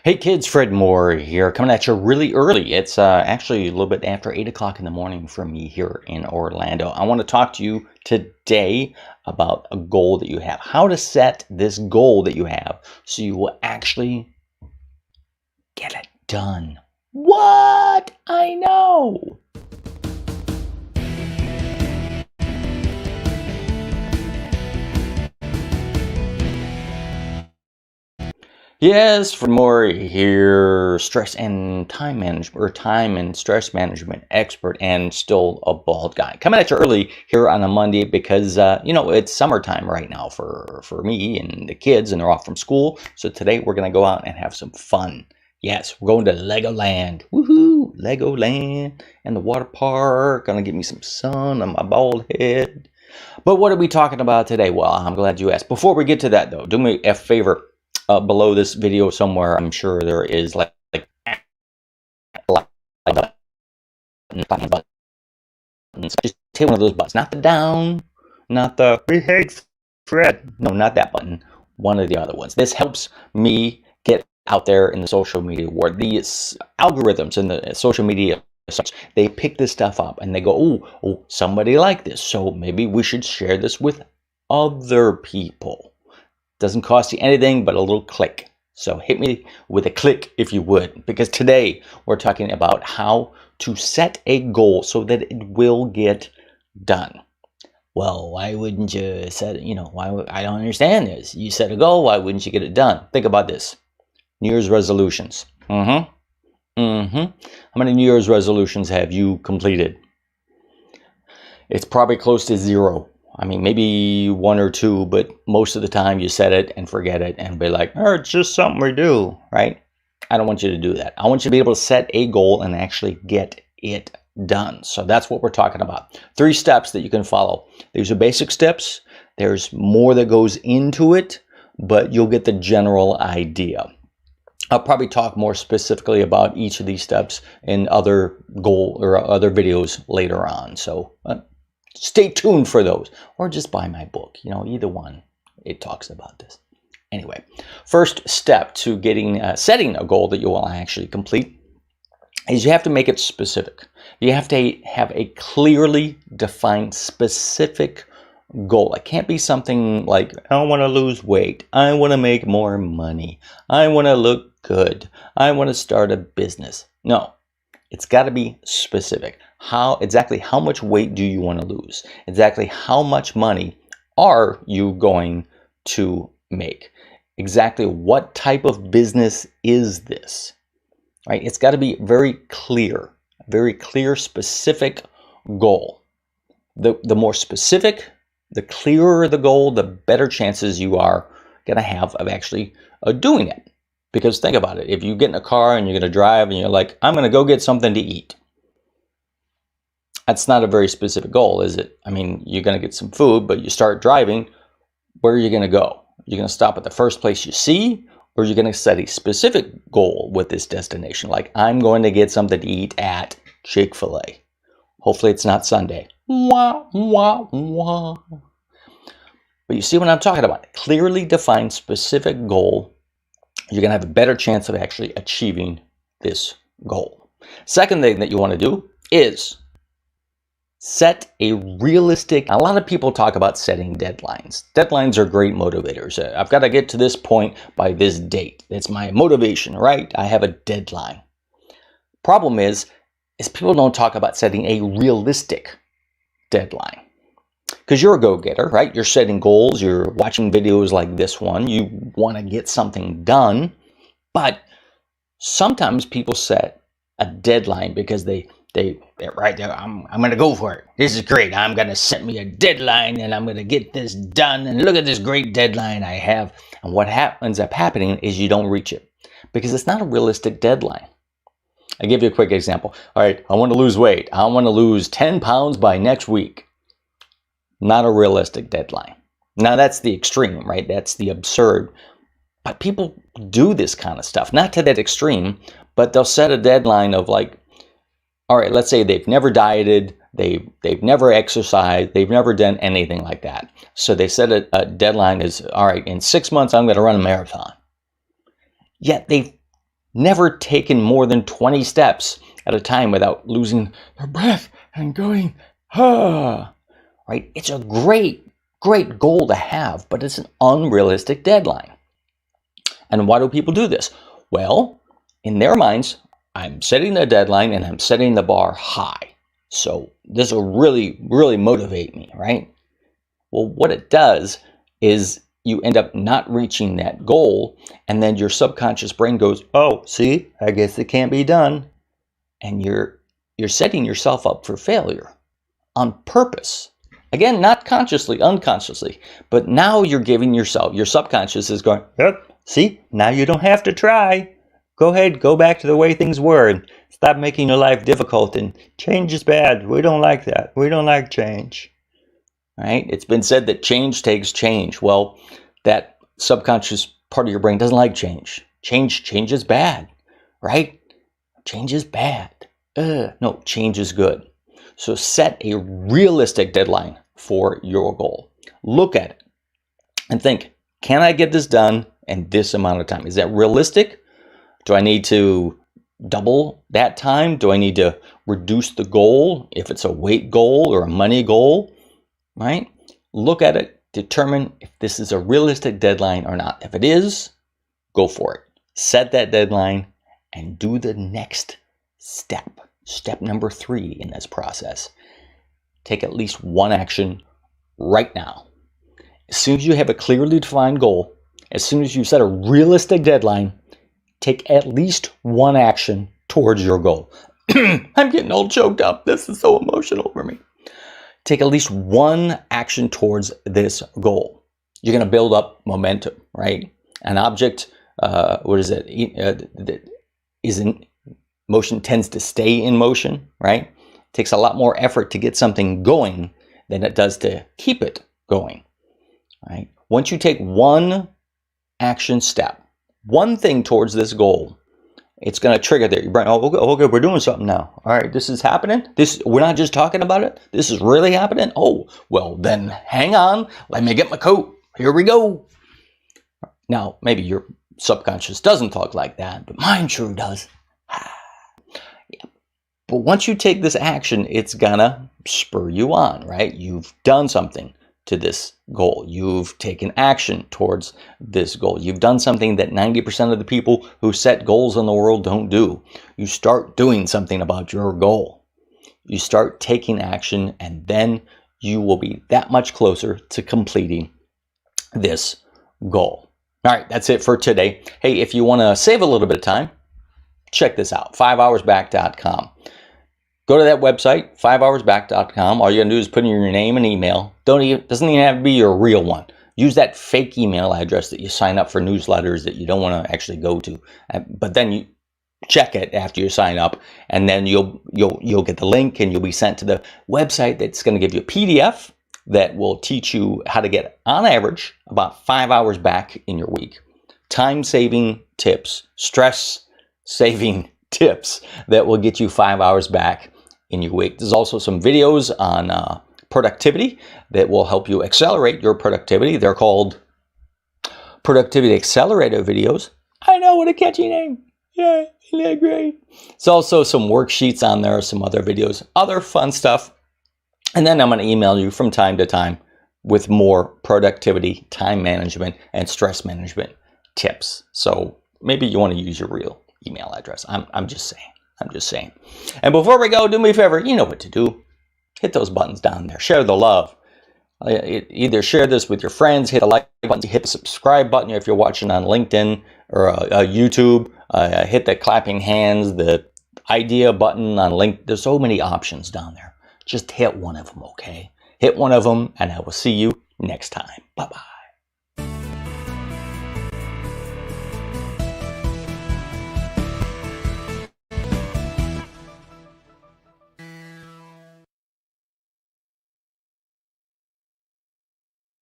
Hey kids, Fred Moore here, coming at you really early. It's actually a little bit after 8 o'clock in the morning for me here in Orlando. I want to talk to you today about a goal that you have. How to set this goal that you have so you will actually get it done. What? I know. Yes, for more here, stress and time management, or time and stress management expert, and still a bald guy. Coming at you early here on a Monday because it's summertime right now for me and the kids, and they're off from school. So today we're gonna go out and have some fun. Yes, we're going to Legoland. Woohoo! Legoland and the water park. Gonna get me some sun on my bald head. But what are we talking about today? Well, I'm glad you asked. Before we get to that, though, do me a favor. Below this video somewhere, I'm sure there is like buttons. Just hit one of those buttons. Not the down, not the we hate Fred. No, not that button. One of the other ones. This helps me get out there in the social media world. These algorithms in the social media, they pick this stuff up and they go, oh, somebody like this. So maybe we should share this with other people. Doesn't cost you anything but a little click. So hit me with a click if you would, because today we're talking about how to set a goal so that it will get done. Well, why wouldn't you set it? I don't understand this. You set a goal, why wouldn't you get it done? Think about this. New Year's resolutions. How many New Year's resolutions have you completed? It's probably close to zero. I mean, maybe one or two, but most of the time you set it and forget it and be like, oh, it's just something we do, right? I don't want you to do that. I want you to be able to set a goal and actually get it done. So that's what we're talking about. 3 steps that you can follow. These are basic steps. There's more that goes into it, but you'll get the general idea. I'll probably talk more specifically about each of these steps in other goal or other videos later on. So stay tuned for those, or just buy my book. Either one, it talks about this. Anyway, first step to getting setting a goal that you will actually complete is you have to make it specific. You have to have a clearly defined specific goal. It can't be something like, I want to lose weight, I want to make more money, I want to look good, I want to start a business. No, it's got to be specific. Exactly how much weight do you want to lose? Exactly how much money are you going to make? Exactly what type of business is this? Right? It's got to be very clear, specific goal. The more specific, the clearer the goal, the better chances you are going to have of actually doing it. Because think about it. If you get in a car and you're going to drive and you're like, I'm going to go get something to eat. That's not a very specific goal, is it? I mean, you're going to get some food, but you start driving. Where are you going to go? You're going to stop at the first place you see, or you're going to set a specific goal with this destination? Like, I'm going to get something to eat at Chick-fil-A. Hopefully it's not Sunday. Wah, wah, wah. But you see what I'm talking about? Clearly defined specific goal. You're going to have a better chance of actually achieving this goal. Second thing that you want to do is set a realistic. A lot of people talk about setting deadlines. Deadlines are great motivators. I've got to get to this point by this date. It's my motivation, right? I have a deadline. Problem is people don't talk about setting a realistic deadline. Because you're a go-getter, right? You're setting goals. You're watching videos like this one. You want to get something done. But sometimes people set a deadline because they're right there. I'm going to go for it. This is great. I'm going to set me a deadline and I'm going to get this done. And look at this great deadline I have. And what ends up happening is you don't reach it because it's not a realistic deadline. I'll give you a quick example. All right, I want to lose weight. I want to lose 10 pounds by next week. Not a realistic deadline. Now that's the extreme, right? That's the absurd. But people do this kind of stuff. Not to that extreme, but they'll set a deadline of like, all right, let's say they've never dieted, they've never exercised, they've never done anything like that. So they set a deadline is, all right, in 6 months, I'm going to run a marathon. Yet they've never taken more than 20 steps at a time without losing their breath and going, right? It's a great goal to have, but it's an unrealistic deadline. And why do people do this? Well, in their minds, I'm setting a deadline and I'm setting the bar high. So this will really, really motivate me, right? Well, what it does is you end up not reaching that goal, and then your subconscious brain goes, oh, see, I guess it can't be done. And you're setting yourself up for failure on purpose. Again, not consciously, unconsciously, but now you're giving yourself, your subconscious is going, yep, see, now you don't have to try. Go ahead, go back to the way things were and stop making your life difficult, and change is bad. We don't like that. We don't like change. Right? It's been said that change takes change. Well, that subconscious part of your brain doesn't like change. Change is bad, right? Change is bad. No, change is good. So set a realistic deadline for your goal. Look at it and think, can I get this done in this amount of time? Is that realistic? Do I need to double that time? Do I need to reduce the goal if it's a weight goal or a money goal? Right? Look at it, determine if this is a realistic deadline or not. If it is, go for it. Set that deadline and do the next step. Step number 3 in this process. Take at least one action right now. As soon as you have a clearly defined goal, as soon as you set a realistic deadline, take at least one action towards your goal. I'm getting all choked up. This is so emotional for me. Take at least one action towards this goal. You're going to build up momentum, right? An object, that is in motion tends to stay in motion, right? It takes a lot more effort to get something going than it does to keep it going, right? Once you take one action step, one thing towards this goal, it's going to trigger your brain. Oh, okay, we're doing something now. All right, this is happening. We're not just talking about it. This is really happening. Oh, well, then hang on. Let me get my coat. Here we go. Now, maybe your subconscious doesn't talk like that, but mine sure does. Yeah. But once you take this action, it's going to spur you on, right? You've done something to this goal. You've taken action towards this goal. You've done something that 90% of the people who set goals in the world don't do. You start doing something about your goal. You start taking action, and then you will be that much closer to completing this goal. All right, that's it for today. Hey, if you want to save a little bit of time, check this out, 5hoursback.com. Go to that website, 5hoursback.com. All you're going to do is put in your name and email. Doesn't even have to be your real one. Use that fake email address that you sign up for newsletters that you don't want to actually go to. But then you check it after you sign up, and then you'll get the link, and you'll be sent to the website that's going to give you a PDF that will teach you how to get, on average, about 5 hours back in your week. Time-saving tips, stress-saving tips that will get you 5 hours back in your week. There's also some videos on productivity that will help you accelerate your productivity. They're called Productivity Accelerator videos. I know, what a catchy name. Yeah, isn't that great? There's also some worksheets on there, some other videos, other fun stuff. And then I'm going to email you from time to time with more productivity, time management, and stress management tips. So maybe you want to use your real email address. I'm just saying. And before we go, do me a favor, you know what to do. Hit those buttons down there. Share the love. Either share this with your friends, hit the like button, hit the subscribe button if you're watching on LinkedIn or YouTube. Hit the clapping hands, the idea button on LinkedIn. There's so many options down there. Just hit one of them, okay? Hit one of them, and I will see you next time. Bye-bye.